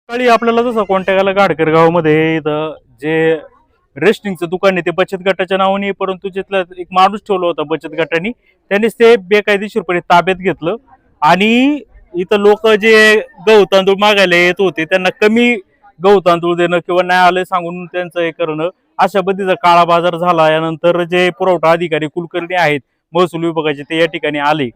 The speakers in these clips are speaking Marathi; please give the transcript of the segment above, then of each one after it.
सकाळी आपल्याला जसं कॉन्टॅक्ट गाडकर गावामध्ये इथं जे रेस्टिंगचं दुकान आहे ते बचत गटाच्या नावाने, परंतु तिथला एक माणूस ठेवला होता बचत गटाने, त्यांनीच ते बेकायदेशीरपणे ताब्यात घेतलं आणि इथं लोक जे गहू तांदूळ मागायला येत होते त्यांना कमी गहू तांदूळ देणं किंवा नाही आलं सांगून त्यांचं हे करणं, अशा पद्धतीचा काळा बाजार झाला। यानंतर जे पुरवठा अधिकारी कुलकर्णी आहेत महसूल विभागाचे ते या ठिकाणी आले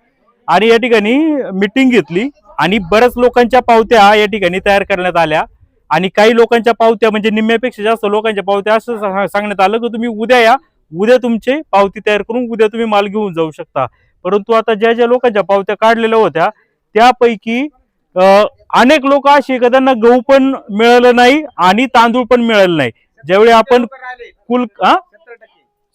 आणि या ठिकाणी मीटिंग घेतली आणि बऱ्याच लोकांच्या पावत्या या ठिकाणी तयार करण्यात आल्या आणि काही लोकांच्या पावत्या म्हणजे निम्म्यापेक्षा जास्त लोकांच्या पावत्या असं सांगण्यात आलं की तुम्ही उद्या या, उद्या तुमचे पावती तयार करून उद्या तुम्ही माल घेऊन जाऊ शकता। परंतु आता ज्या ज्या लोकांच्या पावत्या काढलेल्या होत्या त्यापैकी अनेक लोक अशी की त्यांना गहू पण मिळालं नाही आणि तांदूळ पण मिळालं नाही। ज्यावेळी आपण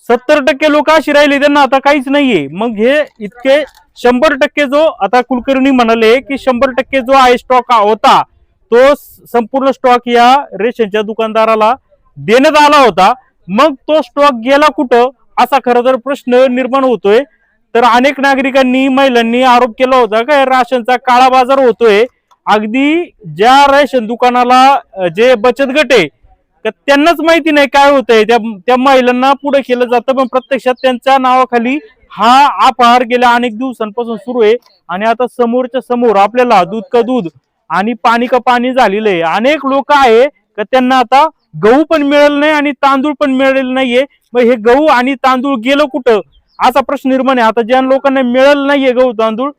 70% लोक अशी राहिली त्यांना आता काहीच नाहीये। मग हे इतके 100% जो आता कुलकर्णी म्हणाले की 100% जो आहे स्टॉक होता तो संपूर्ण स्टॉक या रेशनच्या दुकानदाराला देण्यात आला होता। मग तो स्टॉक गेला कुठं असा खरं तर प्रश्न निर्माण होतोय। तर अनेक नागरिकांनी महिलांनी आरोप केला होता की राशनचा काळा बाजार होतोय। अगदी ज्या रेशन दुकानाला जे बचत गट आहे त्यांनाच माहिती नाही काय होतंय, त्या महिलांना पुढे केलं जातं पण प्रत्यक्षात त्यांच्या नावाखाली हा अपहार गेल्या अनेक दिवसांपासून सुरू आहे आणि आता समोरच्या समोर आपल्याला दूध का दूध आणि पाणी का पाणी झालेलं आहे। अनेक लोक आहे की त्यांना आता गहू पण मिळालं नाही आणि तांदूळ पण मिळालेलं नाहीये। मग हे गहू आणि तांदूळ गेलं कुठं असा प्रश्न निर्माण आहे। आता ज्या लोकांना मिळालं नाहीये गहू तांदूळ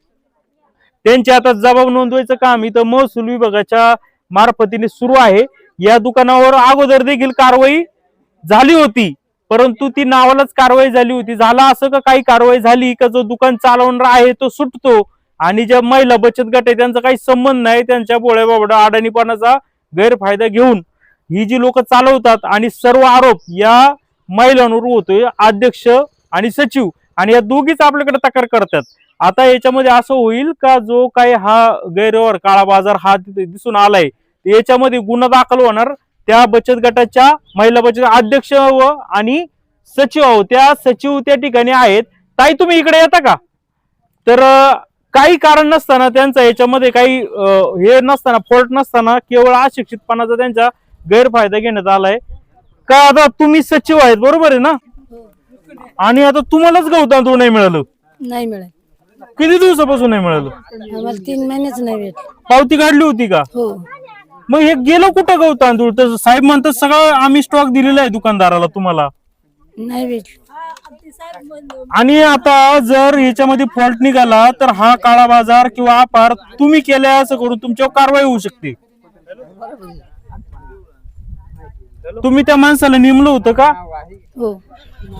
त्यांचे आता जबाब नोंदवायचं काम इथं महसूल विभागाच्या मार्फतीने सुरू आहे। या दुकानावर अगोदर देखील कारवाई झाली होती परंतु ती नावालाच कारवाई झाली होती। झाला असं का काही कारवाई झाली का जो दुकान चालवणार आहे तो सुटतो आणि ज्या महिला बचत गट आहे त्यांचा काही संबंध नाही, त्यांच्या बोळ्या बाबडा अडाणीपणाचा गैरफायदा घेऊन ही जी लोक चालवतात आणि सर्व आरोप या महिलांवर होतोय, अध्यक्ष आणि सचिव, आणि या दोघीच आपल्याकडे तक्रार करतात। आता याच्यामध्ये असं होईल का जो काही हा गैरव्यवहार काळा बाजार हा दिसून आलाय याच्यामध्ये गुन्हा दाखल होणार त्या बचत गटाच्या महिला बचत अध्यक्ष व आणि सचिव, त्या सचिव त्या ठिकाणी आहेत। ताई तुम्ही इकडे येता का? तर काही कारण नसताना त्यांचा याच्यामध्ये काही हे नसताना फॉल्ट नसताना केवळ अशिक्षितपणाचा त्यांचा गैरफायदा घेण्यात आलाय का? आता तुम्ही सचिव आहेत बरोबर आहे ना? आणि आता तुम्हालाच गहू तांदूळ नाही मिळालं? नाही मिळालं। किती दिवसापासून नाही मिळालं? आम्हाला 3 महिनेच नाही भेटले। पावती काढली होती का? हो। मग हे गेलं कुठं गहू तांदूळ? तर साहेब म्हणतात सगळं आम्ही स्टॉक दिलेला आहे दुकानदाराला तुम्हाला, नाही भेटले। आणि आता जर याच्यामध्ये फॉल्ट निघाला तर हा काळा बाजार किंवा अपहार तुम्ही केलाय असं करून तुमच्यावर कारवाई होऊ शकते। तुम्ही त्या माणसाला नेमलं होतं का? हो।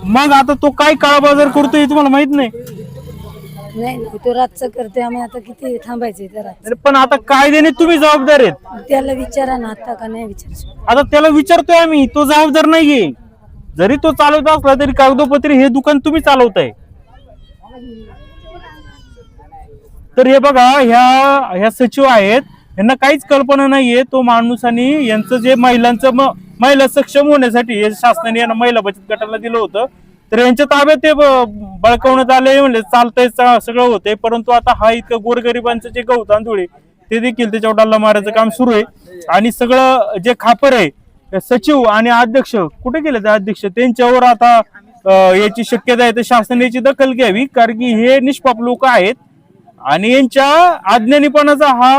मग आता तो काय काळा बाजार करतोय तुम्हाला माहित नाही? नाही तो रातचं करते, आम्ही आता किती थांबायचे त्या पण आता कायद्याने तुम्ही जबाबदार आहेत। त्याला विचारा ना आता का नाही विचार? आता त्याला विचारतोय आम्ही, तो जबाबदार नाहीये। जरी तो चालवत असला तरी कागदोपत्री हे दुकान तुम्ही चालवताय। तर हे बघा ह्या सचिव आहेत यांना काहीच कल्पना नाहीये। तो माणूस आणि यांचं जे महिला सक्षम होण्यासाठी शासनाने यांना महिला बचत गटाला दिलं होतं तर यांच्या ताब्यात ते बळकवण्यात आले, म्हणजे चालतंय सगळं होतंय। परंतु आता हा इतकं गोरगरिबांचं जे गहू तांदूळ आहे ते देखील त्याच्यावर डल्ला मारायचं काम सुरू आहे आणि सगळं जे खापर आहे सचिव आणि अध्यक्ष कुठे गेले? ते अध्यक्ष त्यांच्यावर आता याची शक्यता आहे तर शासनाने याची दखल घ्यावी, कारण की हे निष्पाप लोक आहेत आणि यांच्या अज्ञानीपणाचा हा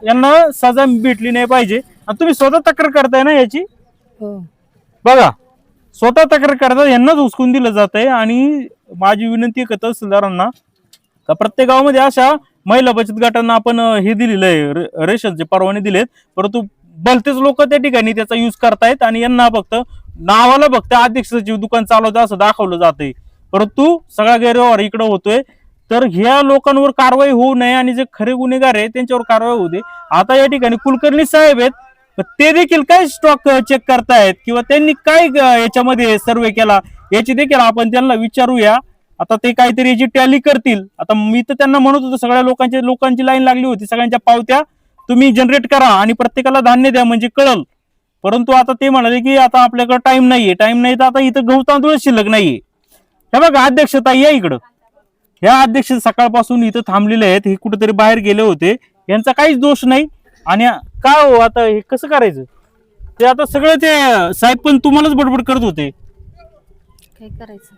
यांना सजा भेटली नाही पाहिजे। तुम्ही स्वतः तक्रार करताय ना याची? हो। बघा स्वतः तक्रार करतात, यांनाच हुसकून दिलं जात आहे। आणि माझी विनंती आहे तहसीलदारांना का प्रत्येक गावामध्ये अशा महिला बचत गटांना आपण हे दिलेलं आहे, रेशनचे परवाने दिलेत, परंतु भलतेच लोक त्या ठिकाणी त्याचा युज करतायत आणि यांना फक्त नावाला फक्त अध्यक्ष सचिव दुकान चालवतं असं दाखवलं जातंय, परंतु सगळा गैरव्यवहार इकडे होतोय। तर ह्या लोकांवर कारवाई होऊ नये आणि जे खरे गुन्हेगार आहेत त्यांच्यावर कारवाई होऊ दे। आता या ठिकाणी कुलकर्णी साहेब आहेत ते देखील काय स्टॉक चेक करतायत किंवा त्यांनी काय याच्यामध्ये सर्वे केला याची देखील आपण त्यांना विचारूया। आता ते काहीतरी याची टॅली करतील। आता मी तर त्यांना म्हणत होतो सगळ्या लोकांची लाईन लागली होती, सगळ्यांच्या पावत्या तुम्ही जनरेट करा आणि प्रत्येकाला धान्य द्या म्हणजे कळल, परंतु आता ते म्हणाले की आता आपल्याकडे टाइम नाहीये तर आता इथं गहू तांदूळ शिल्लक नाहीये। हे बघा अध्यक्ष ताई या इकडं, ह्या अध्यक्ष सकाळपासून इथं थांबलेले आहेत, हे कुठेतरी बाहेर गेले होते, यांचा काहीच दोष नाही। आणि काय हो आता हे कसं करायचं? ते आता सगळं ते साहेब पण तुम्हालाच बडबड करत होते. काय करायचं?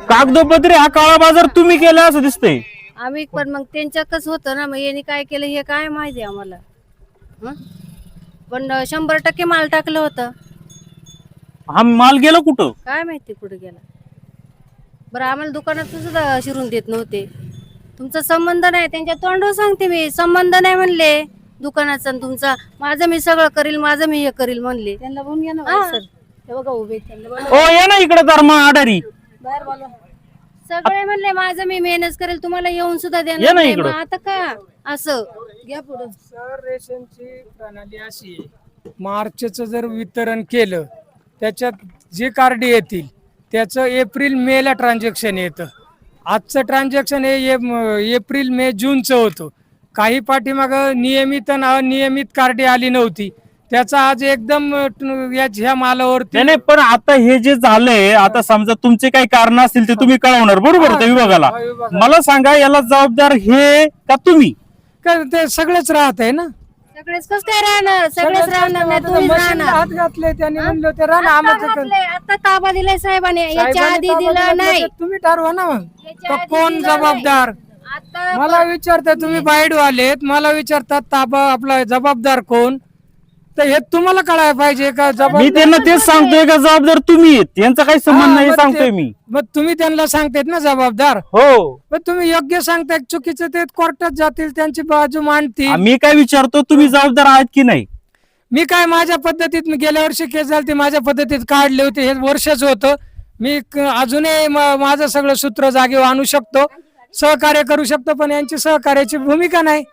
कागदोपत्री हा काळा बाजार तुम्ही केला असं दिसतंय. आम्ही पण मग त्यांच्याकच होतं ना, मग यांनी काय केलं हे काय माहिती आम्हाला. हं? पण 100% माल टाकलं होतं. हा माल गेला कुठं? काय माहिती कुठे गेला. बरं आम्हाला दुकानात सुद्धा शिरून देत नव्हते. तुमचा संबंध नाही, त्यांच्या तोंडावर सांगते मी, संबंध नाही म्हणले दुकानाचा आणि तुमचा. माझं मी सगळं करील, माझं मी हे करील म्हणले. त्यांना बोलून घ्या ना सर, हे बघा उभे आहेत, त्यांना बोलवा. ओ या ना इकडे धर्मा आडारी. बाहेर बोलवा. सगळे म्हणले माझं मी मेहनत करेल, तुम्हाला येऊन सुद्धा ये देणार ना नाही. इकडं. मग आता का असं घ्या पुढं. सर रेशनची प्रणाली अशी आहे, मार्चचं जर वितरण केलं त्याच्यात जे कार्ड येतील त्याचं एप्रिल मे ला ट्रान्झॅक्शन येतं. आजचं ट्रान्झॅक्शन हे एप्रिल मे जूनचं होतं. काही पाठीमाग नियमित आणि अनियमित कार्डे आली नव्हती, त्याचा आज एकदम ह्या मालावरती नाही नाही, पण आता हे जे झालंय, आता समजा तुमचे काही कारण असतील ते तुम्ही कळवणार बरोबर त्या विभागाला. हा, विभागाला. मला सांगा याला जबाबदार हे का तुम्ही? ते सगळेच राहत आहे ना. सगळेच कस काय राहणार? सगळेच राहणार नाही, तुम्हीच मशीनला राहणार. हात घातले त्यांनी म्हणलं ते राहणार आम्हाला घातले, आता ताबा दिलाय साहेबांनी, याच्या साहेबांनी आधी ताबा दिला दिला नाही. तर तुम्ही ठरवा ना मग याच्या का आधी कोण दिला जबाबदार. आता मला विचारतात तुम्ही बाईड वालेत, मला विचारतात ताबा आपला जबाबदार कोण, तर हे तुम्हाला कळायला पाहिजे का मी जबाबदार. त्यांना तेच सांगतोय का जबाबदार तुम्ही आहेत, यांचा काही संबंध हा, नाही मग सांगतोय ते- मी. मग तुम्ही त्यांना सांगतायत ना जबाबदार, हो, मग तुम्ही योग्य सांगताय, चुकीचं ते कोर्टात जातील, त्यांची बाजू मांडतील. मी काय विचारतो तुम्ही जबाबदार आहात की नाही? मी काय माझ्या पद्धतीत, मी गेल्या वर्षी केस झाली ती माझ्या पद्धतीत काढले होते, हे वर्षच होतं. मी अजूनही माझं सगळं सूत्र जागेवर आणू शकतो, सहकार्य करू शकतो, पण यांची सहकार्याची भूमिका नाही.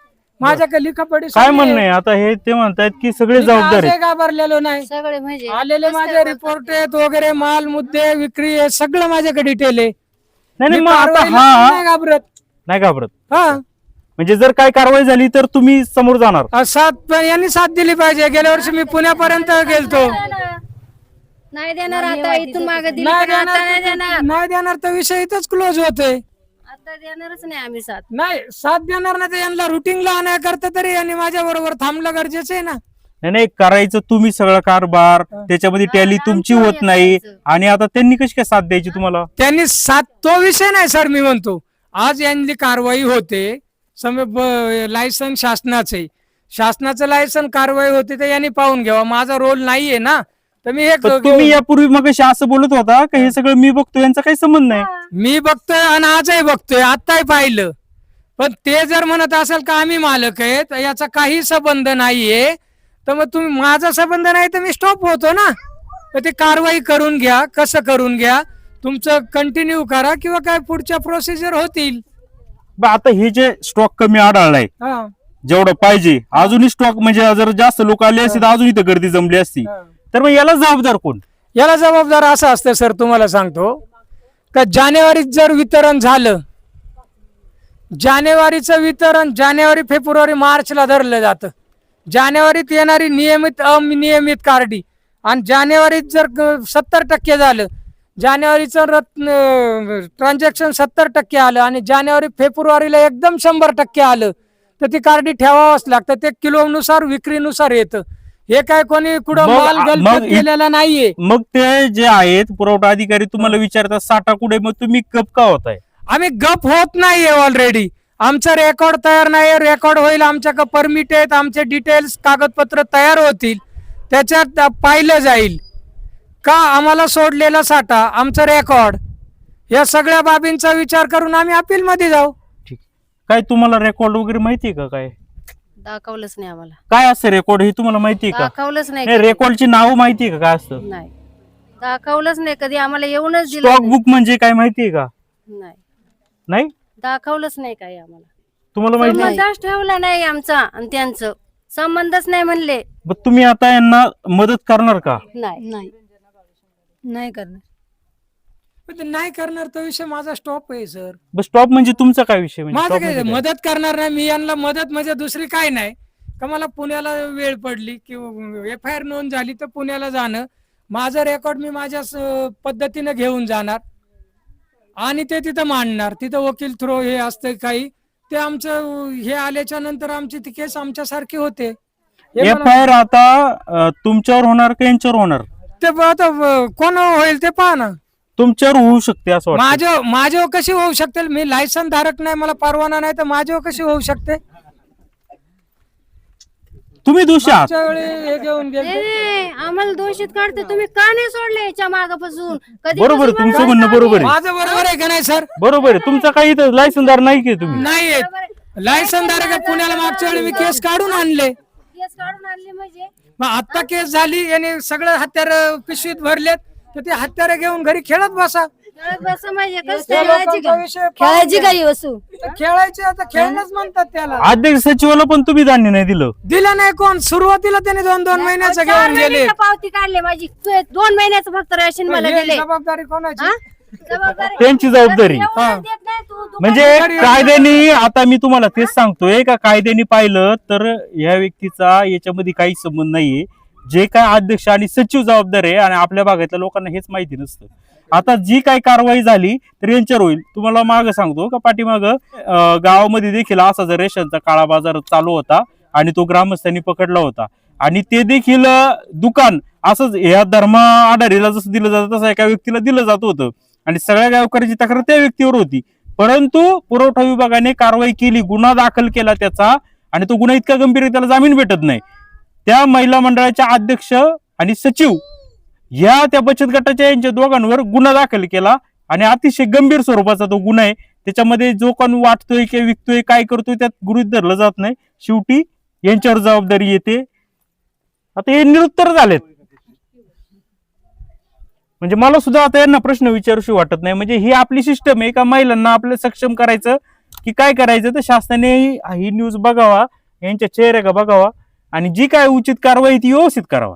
माझ्याकडे लिखापडी काय म्हणणं आहे आता? हे ते म्हणतायत की सगळे जबाबदार आहेत. घाबरलेलो नाही. सगळे म्हणजे आलेले माझे रिपोर्ट आहेत वगैरे, माल मुद्दे विक्री आहे, सगळं माझ्याकडे डिटेल आहे. नाही नाही, मी मग आता कारवाईला हा नाही घाबरत. नाही घाबरत. हा म्हणजे जर काय कारवाई झाली तर तुम्ही समोर जाणार? यांनी साथ दिली पाहिजे. गेल्या वर्षी मी पुण्यापर्यंत गेलतो. नाही देणार आता, इथून मागे दिली नाही पण आता नाही देणार देणार. नाही देणार तर विषय इथंच क्लोज होतोय. आता देणारच नाही आम्ही साथ. नाही साथ देणार नाही तर यांना रुटीनला आणायकरता तरी यांनी माझ्या बरोबर थांबलं गरजेचं आहे ना. नाही नाही, करायचं तुम्ही सगळं कारभार, त्याच्यामध्ये टॅली तुमची होत नाही, आणि आता त्यांनी कशी काय साथ द्यायची तुम्हाला? त्यांनी साथ, तो विषय नाही सर. मी म्हणतो आज यांची कारवाई होते, लायसन शासनाचे, शासनाचं लायसन कारवाई होते, तर यांनी पाहून घ्यावा. माझा रोल नाहीये ना, तर मी पण तुम्ही यापूर्वी मग असं बोलत होता का हे सगळं मी बघतो, यांचा काही संबंध नाही? मी बघतोय आणि आजही बघतोय, आत्ताही पाहिलं. पण ते जर म्हणत असेल का आम्ही मालक आहे, तर याचा काही संबंध नाहीये, तर मग तुम्ही, माझा संबंध नाही तर मी स्टॉप होतो ना. तर ते कारवाई करून घ्या, कसं करून घ्या, तुमचं कंटिन्यू करा किंवा काय पुढच्या प्रोसिजर होतील. आता हे जे स्टॉक कमी आढळलाय हा जेवढं पाहिजे, अजूनही स्टॉक म्हणजे जर जास्त लोक आले असते तर अजून इथं गर्दी जमली असती, तर मग याला जबाबदार कोण? याला जबाबदार असं असतं सर, तुम्हाला सांगतो का जानेवारीत जर वितरण झालं, जानेवारीचं वितरण जानेवारी फेब्रुवारी मार्चला धरलं जातं. जानेवारीत येणारी नियमित अनियमित कार्डी आणि जानेवारीत जर 70% झालं, जानेवारीचं ट्रान्झॅक्शन 70% आलं आणि जानेवारी फेब्रुवारीला एकदम 100% आलं, तर ती कार्डी ठेवावंच लागतं. ते किलोनुसार विक्रीनुसार येतं. हे काय कोणी कुठं माल गलत केलेला नाहीये. मग ते जे आहेत पुरवठा अधिकारी तुम्हाला विचारतात साठा कुठे, मग तुम्ही गप का होताय? आम्ही गप होत नाहीये. ऑलरेडी आमचा रेकॉर्ड तयार नाही, रेकॉर्ड होईल, आमच्याकडे परमिट आहेत, आमचे डिटेल्स कागदपत्र तयार होतील, त्याच्यात पाहिलं जाईल का आम्हाला सोडलेला साठा, आमचं रेकॉर्ड, या सगळ्या बाबींचा विचार करून आम्ही अपील मध्ये जाऊ. ठीक. काय तुम्हाला रेकॉर्ड वगैरे माहितीये का? काय दाखवलंच नाही आम्हाला, काय असतं रेकॉर्ड हे तुम्हाला माहितीये का? दाखवलंच नाही नाही, कधी. रेकॉर्डची नाव माहितीये का काय असतं? नाही दाखवलंच नाही कधी आम्हाला, येऊनच दिलं स्टॉक नाही. बुक म्हणजे काय माहितीये का? नाही नाही, दाखवलंच नाही काही आम्हाला. तुम्हाला माहिती नाही? संबंधच ठेवला नाही आमचा आणि त्यांचं, संबंधच नाही म्हणले. मग तुम्ही आता यांना मदत करणार का? नाही नाही नाही करणार. पण ते नाही करणार तो विषय माझा स्टॉप आहे सर. बस स्टॉप म्हणजे तुमचा काय विषय? म्हणजे माझं stop काय, म्हणजे काय? मदत करणार नाही मी यांना. मदत म्हणजे दुसरी काय नाही का, मला पुण्याला वेळ पडली किंवा FIR नोंद झाली तर पुण्याला जाणं, माझं रेकॉर्ड मी माझ्या पद्धतीने घेऊन जाणार आणि ते तिथं मांडणार. तिथं वकील थ्रो हे असतं काही, ते आमचं हे आल्याच्या नंतर आमची ती केस आमच्यासारखी होते. हे मला- FIR आता तुमच्यावर होणार का यांच्यावर होणार? ते आता कोण होईल ते पहा ना. तुमच्यावर होऊ शकते असं वाटतं. माझ्यावर कशी होऊ शकते? मी लायसन धारक नाही, मला परवाना नाही, तर माझ्यावर कशी होऊ शकते? तुम्ही दोषी आहात. मागच्या वेळी हे घेऊन गेले. नाही, आम्हाला दोषीत काढते तुम्ही, का नाही सोडले याच्या मागापासून? बरोबर आहे, तुमचं म्हणणं बरोबर आहे. माझं बरोबर आहे का नाही सर? बरोबर आहे. तुमचा काही लायसनदार नाही की तुम्ही? नाही लायसन धारक आहे. पुण्याला मागच्या वेळी मी केस काढून आणले. केस काढून आणले म्हणजे मग आता केस झाली, याने सगळं हत्यार पिशवीत भरलेत, तर ते हत्यार घेऊन घरी खेळत बसा. खेळत बसा म्हणजे कसं त्या खेळायची लोकांचा का? विषय खेळायची काही वस्तू खेळायचे आता खेळणंच म्हणतात त्याला. अध्यक्ष सचिवाला पण तुम्ही धान्य नाही दिलं. दिलं नाही कोण? सुरुवातीला त्याने 2-2 महिन्याचं 4 घेऊन गेले. महिन्याची पावती काढली माझी. तू 2 महिन्याचं फक्त रेशन मला हे दिले. जबाबदारी कोणाची? हा? जबाबदारी त्यांची जबाबदारी. एवढं देत नाही तू. म्हणजे कायद्याने, आता मी तुम्हाला तेच सांगतोय का कायद्याने पाहिलं तर या व्यक्तीचा याच्यामध्ये काही संबंध नाहीये. जे काय अध्यक्ष आणि सचिव जबाबदार आहे, आणि आपल्या भागातल्या लोकांना हेच माहिती नसतं. आता जी काय कारवाई झाली तर यांच्यावर होईल. तुम्हाला माग सांगतो का पाठीमाग गावामध्ये देखील असा जर रेशनचा काळा बाजार चालू होता आणि तो ग्रामस्थांनी पकडला होता, आणि ते देखील दुकान असंच या धर्म आधारीला जसं दिलं जातं तसं एका व्यक्तीला दिलं जात होतं, आणि सगळ्या गावकऱ्याची तक्रार त्या व्यक्तीवर होती. परंतु पुरवठा विभागाने कारवाई केली, गुन्हा दाखल केला त्याचा, आणि तो गुन्हा इतका गंभीर आहे त्याला जामीन भेटत नाही. त्या महिला मंडळाच्या अध्यक्ष आणि सचिव या त्या बचत गटाच्या यांच्या दोघांवर गुन्हा दाखल केला, आणि अतिशय गंभीर स्वरूपाचा तो गुन्हा आहे. त्याच्यामध्ये जो कोण वाटतोय किंवा विकतोय काय करतोय त्यात गृहीत धरलं जात नाही. शेवटी यांच्यावर जबाबदारी येते. आता हे निरुत्तर झालेत. म्हणजे मला सुद्धा आता यांना प्रश्न विचारूशी वाटत नाही. म्हणजे ही आपली सिस्टम आहे का महिलांना आपलं सक्षम करायचं की काय करायचं? तर शासनाने ही न्यूज बघावा, यांच्या चेहऱ्या का बघावा, आणि जी काय उचित कारवाई ती व्यवस्थित करावा.